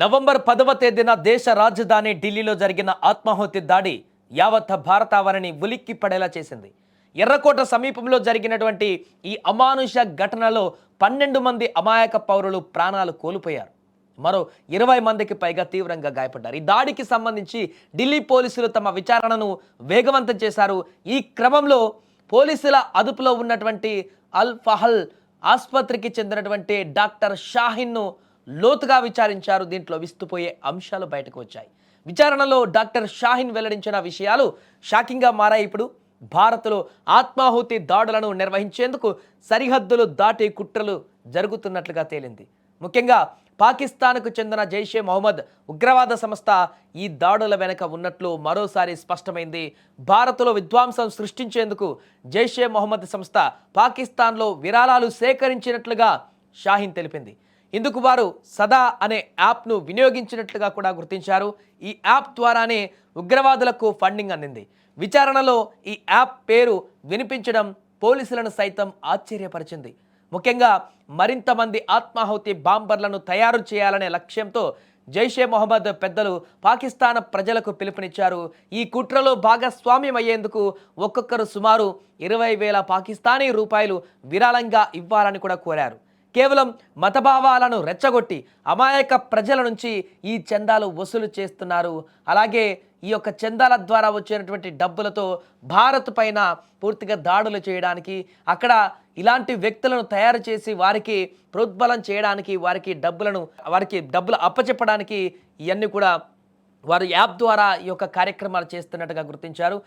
November 10వ తేదీన దేశ రాజధాని ఢిల్లీలో జరిగిన ఆత్మాహుతి దాడి యావత్ భారతావనిని ఉలిక్కి పడేలా చేసింది. ఎర్రకోట సమీపంలో జరిగినటువంటి ఈ అమానుష ఘటనలో 12 మంది అమాయక పౌరులు ప్రాణాలు కోల్పోయారు. మరో 20 మందికి పైగా తీవ్రంగా గాయపడ్డారు. ఈ దాడికి సంబంధించి ఢిల్లీ పోలీసులు తమ విచారణను వేగవంతం చేశారు. ఈ క్రమంలో పోలీసుల అదుపులో ఉన్నటువంటి అల్ ఫహల్ ఆసుపత్రికి చెందినటువంటి డాక్టర్ షాహిన్ను లోతుగా విచారించారు. దీంట్లో విస్తుపోయే అంశాలు బయటకు వచ్చాయి. విచారణలో డాక్టర్ షాహిన్ వెల్లడించిన విషయాలు షాకింగ్గా మారాయి. ఇప్పుడు భారత్లో ఆత్మాహుతి దాడులను నిర్వహించేందుకు సరిహద్దులు దాటి కుట్రలు జరుగుతున్నట్లుగా తేలింది. ముఖ్యంగా పాకిస్తాన్కు చెందిన జైషే మొహమ్మద్ ఉగ్రవాద సంస్థ ఈ దాడుల వెనుక ఉన్నట్లు మరోసారి స్పష్టమైంది. భారత్లో విధ్వంసం సృష్టించేందుకు జైషే మొహమ్మద్ సంస్థ పాకిస్తాన్లో విరాళాలు సేకరించినట్లుగా షాహిన్ తెలిపింది. ఇందుకు వారు సదా అనే యాప్ను వినియోగించినట్లుగా కూడా గుర్తించారు. ఈ యాప్ ద్వారానే ఉగ్రవాదులకు ఫండింగ్ అందింది. విచారణలో ఈ యాప్ పేరు వినిపించడం పోలీసులను సైతం ఆశ్చర్యపరిచింది. ముఖ్యంగా మరింత మంది ఆత్మాహుతి బాంబర్లను తయారు చేయాలనే లక్ష్యంతో జైషే మొహమ్మద్ పెద్దలు పాకిస్తాన్ ప్రజలకు పిలుపునిచ్చారు. ఈ కుట్రలో భాగస్వామ్యం అయ్యేందుకు ఒక్కొక్కరు సుమారు 20,000 పాకిస్తానీ రూపాయలు విరాళంగా ఇవ్వాలని కూడా కోరారు. కేవలం మతభావాలను రెచ్చగొట్టి అమాయక ప్రజల నుంచి ఈ చందాలు వసూలు చేస్తున్నారు. అలాగే ఈ యొక్క చందాల ద్వారా వచ్చినటువంటి డబ్బులతో భారత్ పైన పూర్తిగా దాడులు చేయడానికి, అక్కడ ఇలాంటి వ్యక్తులను తయారు చేసి వారికి ప్రోద్బలం చేయడానికి, వారికి డబ్బులు అప్పచెప్పడానికి ఇవన్నీ కూడా వారు యాప్ ద్వారా ఈ యొక్క కార్యక్రమాలు చేస్తున్నట్టుగా గుర్తించారు.